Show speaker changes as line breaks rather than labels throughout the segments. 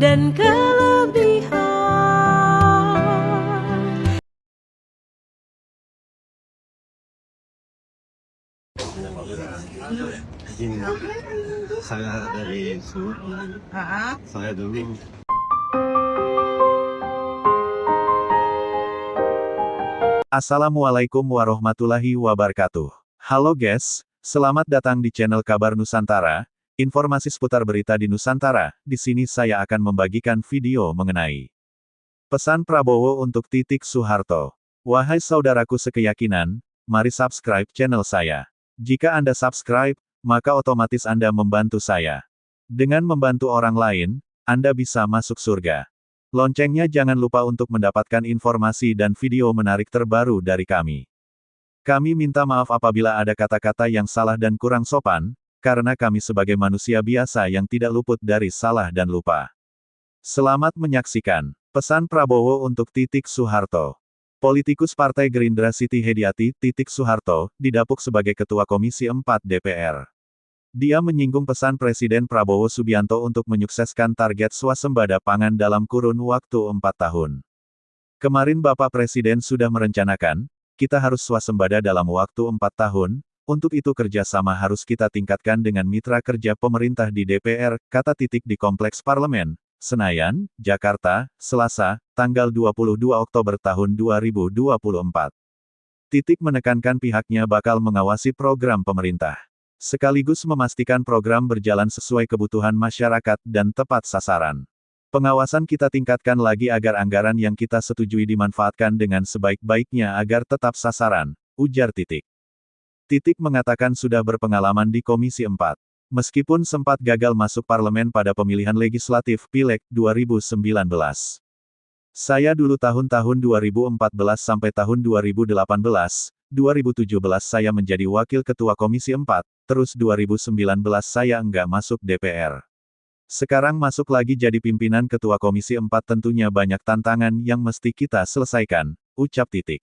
Dan kelebihan.
Izin saya dari saya dulu.
Assalamualaikum warahmatullahi wabarakatuh. Halo guys, selamat datang di channel Kabar Nusantara. Informasi seputar berita di Nusantara. Di sini saya akan membagikan video mengenai pesan Prabowo untuk Titik Soeharto. Wahai saudaraku sekeyakinan, mari subscribe channel saya. Jika Anda subscribe, maka otomatis Anda membantu saya. Dengan membantu orang lain, Anda bisa masuk surga. Loncengnya jangan lupa untuk mendapatkan informasi dan video menarik terbaru dari kami. Kami minta maaf apabila ada kata-kata yang salah dan kurang sopan, karena kami sebagai manusia biasa yang tidak luput dari salah dan lupa. Selamat menyaksikan. Pesan Prabowo untuk Titik Soeharto. Politikus Partai Gerindra Siti Hediati, Titik Soeharto, didapuk sebagai Ketua Komisi 4 DPR. Dia menyinggung pesan Presiden Prabowo Subianto untuk menyukseskan target swasembada pangan dalam kurun waktu 4 tahun. Kemarin Bapak Presiden sudah merencanakan, kita harus swasembada dalam waktu 4 tahun, untuk itu kerjasama harus kita tingkatkan dengan mitra kerja pemerintah di DPR, kata Titik di Kompleks Parlemen, Senayan, Jakarta, Selasa, tanggal 22 Oktober tahun 2024. Titik menekankan pihaknya bakal mengawasi program pemerintah, sekaligus memastikan program berjalan sesuai kebutuhan masyarakat dan tepat sasaran. Pengawasan kita tingkatkan lagi agar anggaran yang kita setujui dimanfaatkan dengan sebaik-baiknya agar tetap sasaran, ujar Titik. Titik mengatakan sudah berpengalaman di Komisi 4. Meskipun sempat gagal masuk parlemen pada pemilihan legislatif Pileg 2019. Saya dulu tahun-tahun 2014 sampai tahun 2018, 2017 saya menjadi wakil ketua Komisi 4, terus 2019 saya enggak masuk DPR. Sekarang masuk lagi jadi pimpinan ketua Komisi 4 tentunya banyak tantangan yang mesti kita selesaikan, ucap Titik.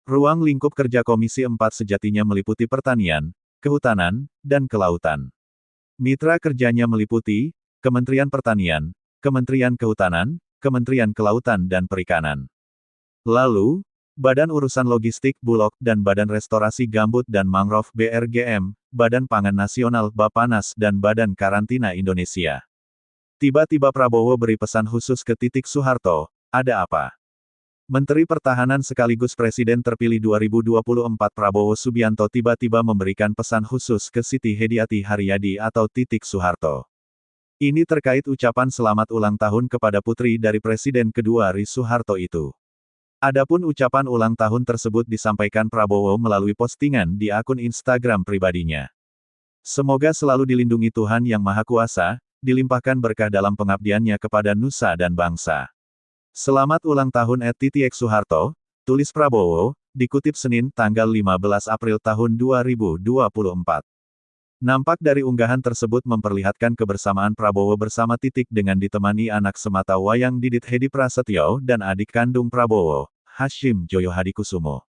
Ruang lingkup kerja Komisi 4 sejatinya meliputi pertanian, kehutanan, dan kelautan. Mitra kerjanya meliputi Kementerian Pertanian, Kementerian Kehutanan, Kementerian Kelautan dan Perikanan. Lalu, Badan Urusan Logistik Bulog dan Badan Restorasi Gambut dan Mangrove BRGM, Badan Pangan Nasional Bappenas dan Badan Karantina Indonesia. Tiba-tiba Prabowo beri pesan khusus ke Titik Soeharto, ada apa? Menteri Pertahanan sekaligus Presiden terpilih 2024 Prabowo Subianto tiba-tiba memberikan pesan khusus ke Siti Hediati Haryadi atau Titik Soeharto. Ini terkait ucapan selamat ulang tahun kepada putri dari Presiden kedua RI Soeharto itu. Adapun ucapan ulang tahun tersebut disampaikan Prabowo melalui postingan di akun Instagram pribadinya. Semoga selalu dilindungi Tuhan Yang Maha Kuasa, dilimpahkan berkah dalam pengabdiannya kepada nusa dan bangsa. Selamat ulang tahun @Titik Soeharto, tulis Prabowo, dikutip Senin tanggal 15 April tahun 2024. Nampak dari unggahan tersebut memperlihatkan kebersamaan Prabowo bersama Titik dengan ditemani anak semata wayang Didit Hedi Prasetyo dan adik kandung Prabowo, Hashim Joyo Hadikusumo.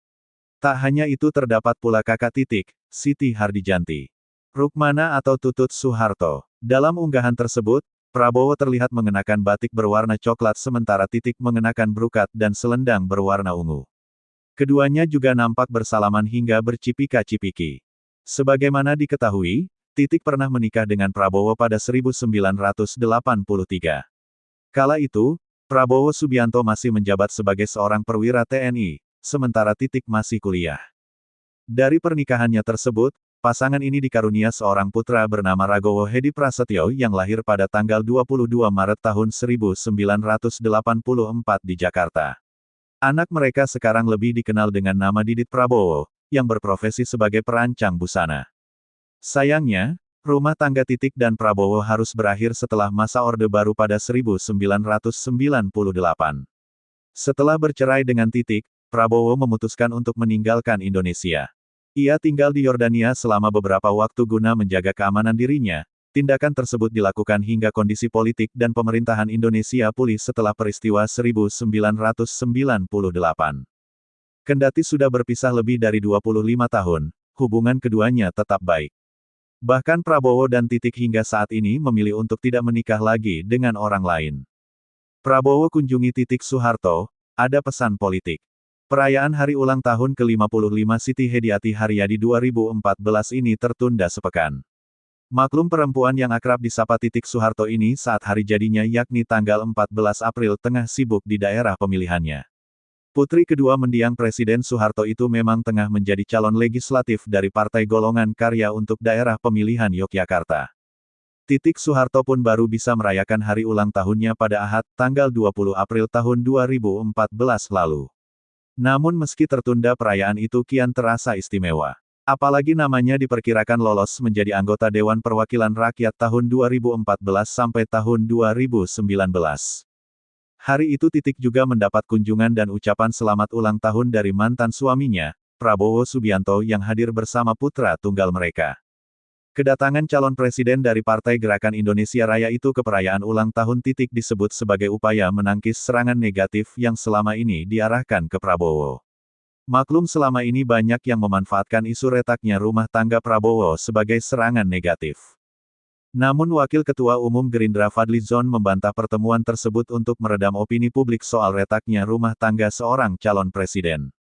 Tak hanya itu terdapat pula kakak Titik, Siti Hardijanti Rukmana atau Tutut Soeharto. Dalam unggahan tersebut, Prabowo terlihat mengenakan batik berwarna coklat sementara Titik mengenakan brukat dan selendang berwarna ungu. Keduanya juga nampak bersalaman hingga bercipika-cipiki. Sebagaimana diketahui, Titik pernah menikah dengan Prabowo pada 1983. Kala itu, Prabowo Subianto masih menjabat sebagai seorang perwira TNI, sementara Titik masih kuliah. Dari pernikahannya tersebut, pasangan ini dikarunia seorang putra bernama Ragowo Hedi Prasetyo yang lahir pada tanggal 22 Maret tahun 1984 di Jakarta. Anak mereka sekarang lebih dikenal dengan nama Didit Prabowo, yang berprofesi sebagai perancang busana. Sayangnya, rumah tangga Titik dan Prabowo harus berakhir setelah masa Orde Baru pada 1998. Setelah bercerai dengan Titik, Prabowo memutuskan untuk meninggalkan Indonesia. Ia tinggal di Yordania selama beberapa waktu guna menjaga keamanan dirinya. Tindakan tersebut dilakukan hingga kondisi politik dan pemerintahan Indonesia pulih setelah peristiwa 1998. Kendati sudah berpisah lebih dari 25 tahun, hubungan keduanya tetap baik. Bahkan Prabowo dan Titik hingga saat ini memilih untuk tidak menikah lagi dengan orang lain. Prabowo kunjungi Titik Soeharto, ada pesan politik. Perayaan hari ulang tahun ke-55 Siti Hediati Haryadi 2014 ini tertunda sepekan. Maklum perempuan yang akrab disapa Titik Soeharto ini saat hari jadinya yakni tanggal 14 April tengah sibuk di daerah pemilihannya. Putri kedua mendiang Presiden Soeharto itu memang tengah menjadi calon legislatif dari Partai Golongan Karya untuk daerah pemilihan Yogyakarta. Titik Soeharto pun baru bisa merayakan hari ulang tahunnya pada Ahad, tanggal 20 April tahun 2014 lalu. Namun meski tertunda perayaan itu kian terasa istimewa. Apalagi namanya diperkirakan lolos menjadi anggota Dewan Perwakilan Rakyat tahun 2014 sampai tahun 2019. Hari itu Titik juga mendapat kunjungan dan ucapan selamat ulang tahun dari mantan suaminya, Prabowo Subianto yang hadir bersama putra tunggal mereka. Kedatangan calon presiden dari Partai Gerakan Indonesia Raya itu ke perayaan ulang tahun Titik disebut sebagai upaya menangkis serangan negatif yang selama ini diarahkan ke Prabowo. Maklum selama ini banyak yang memanfaatkan isu retaknya rumah tangga Prabowo sebagai serangan negatif. Namun Wakil Ketua Umum Gerindra Fadly Zon membantah pertemuan tersebut untuk meredam opini publik soal retaknya rumah tangga seorang calon presiden.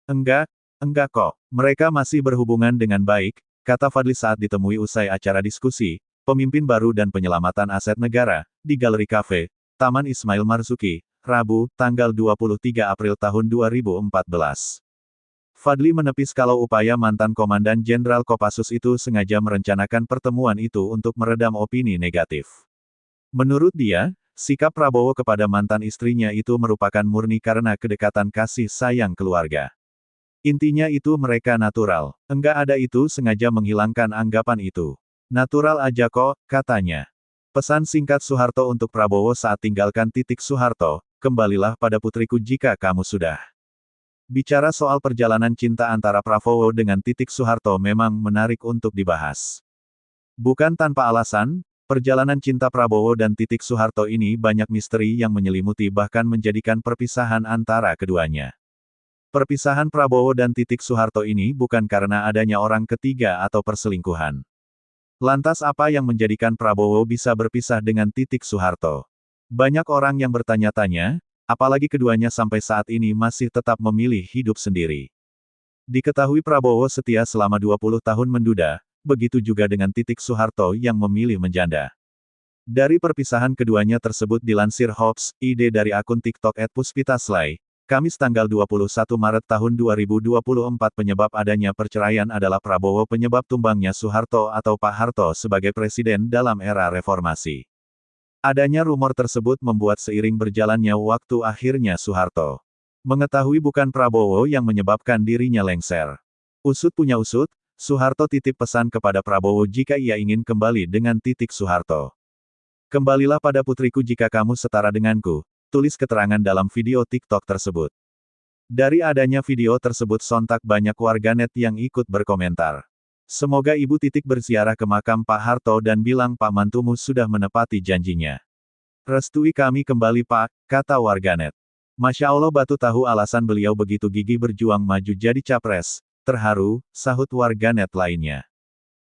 Enggak kok, mereka masih berhubungan dengan baik, kata Fadly saat ditemui usai acara diskusi, pemimpin baru dan penyelamatan aset negara, di Galeri Cafe, Taman Ismail Marzuki, Rabu, tanggal 23 April tahun 2014. Fadly menepis kalau upaya mantan Komandan Jenderal Kopassus itu sengaja merencanakan pertemuan itu untuk meredam opini negatif. Menurut dia, sikap Prabowo kepada mantan istrinya itu merupakan murni karena kedekatan kasih sayang keluarga. Intinya itu mereka natural. Enggak ada itu sengaja menghilangkan anggapan itu. Natural aja kok, katanya. Pesan singkat Soeharto untuk Prabowo saat tinggalkan Titik Soeharto, kembalilah pada putriku jika kamu sudah. Bicara soal perjalanan cinta antara Prabowo dengan Titik Soeharto memang menarik untuk dibahas. Bukan tanpa alasan, perjalanan cinta Prabowo dan Titik Soeharto ini banyak misteri yang menyelimuti bahkan menjadikan perpisahan antara keduanya. Perpisahan Prabowo dan Titik Soeharto ini bukan karena adanya orang ketiga atau perselingkuhan. Lantas apa yang menjadikan Prabowo bisa berpisah dengan Titik Soeharto? Banyak orang yang bertanya-tanya, apalagi keduanya sampai saat ini masih tetap memilih hidup sendiri. Diketahui Prabowo setia selama 20 tahun menduda, begitu juga dengan Titik Soeharto yang memilih menjanda. Dari perpisahan keduanya tersebut dilansir Hoax, ide dari akun TikTok @puspitaslay, Kamis tanggal 21 Maret tahun 2024 penyebab adanya perceraian adalah Prabowo penyebab tumbangnya Soeharto atau Pak Harto sebagai presiden dalam era reformasi. Adanya rumor tersebut membuat seiring berjalannya waktu akhirnya Soeharto mengetahui bukan Prabowo yang menyebabkan dirinya lengser. Usut punya usut, Soeharto titip pesan kepada Prabowo jika ia ingin kembali dengan Titik Soeharto. Kembalilah pada putriku jika kamu setara denganku, tulis keterangan dalam video TikTok tersebut. Dari adanya video tersebut sontak banyak warganet yang ikut berkomentar. Semoga Ibu Titik berziarah ke makam Pak Harto dan bilang Pak mantumu sudah menepati janjinya. Restui kami kembali Pak, kata warganet. Masya Allah batu tahu alasan beliau begitu gigih berjuang maju jadi capres. Terharu, sahut warganet lainnya.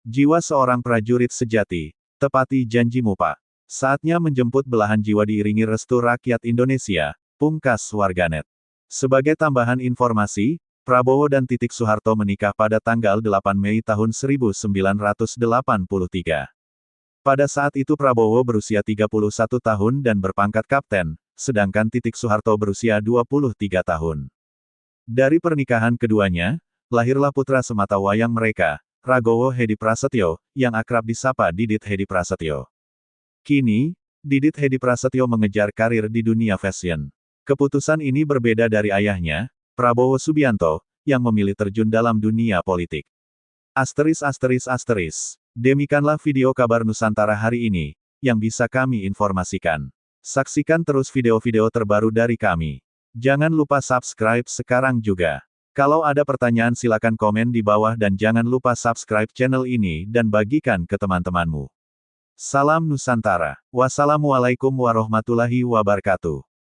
Jiwa seorang prajurit sejati, tepati janjimu Pak. Saatnya menjemput belahan jiwa diiringi restu rakyat Indonesia, pungkas warganet. Sebagai tambahan informasi, Prabowo dan Titik Soeharto menikah pada tanggal 8 Mei tahun 1983. Pada saat itu Prabowo berusia 31 tahun dan berpangkat kapten, sedangkan Titik Soeharto berusia 23 tahun. Dari pernikahan keduanya, lahirlah putra semata wayang mereka, Ragowo Hedi Prasetyo, yang akrab disapa Didit Hedi Prasetyo. Kini, Didit Hedi Prasetyo mengejar karir di dunia fashion. Keputusan ini berbeda dari ayahnya, Prabowo Subianto, yang memilih terjun dalam dunia politik. Demikianlah video kabar Nusantara hari ini, yang bisa kami informasikan. Saksikan terus video-video terbaru dari kami. Jangan lupa subscribe sekarang juga. Kalau ada pertanyaan silakan komen di bawah dan jangan lupa subscribe channel ini dan bagikan ke teman-temanmu. Salam Nusantara. Wassalamualaikum warahmatullahi wabarakatuh.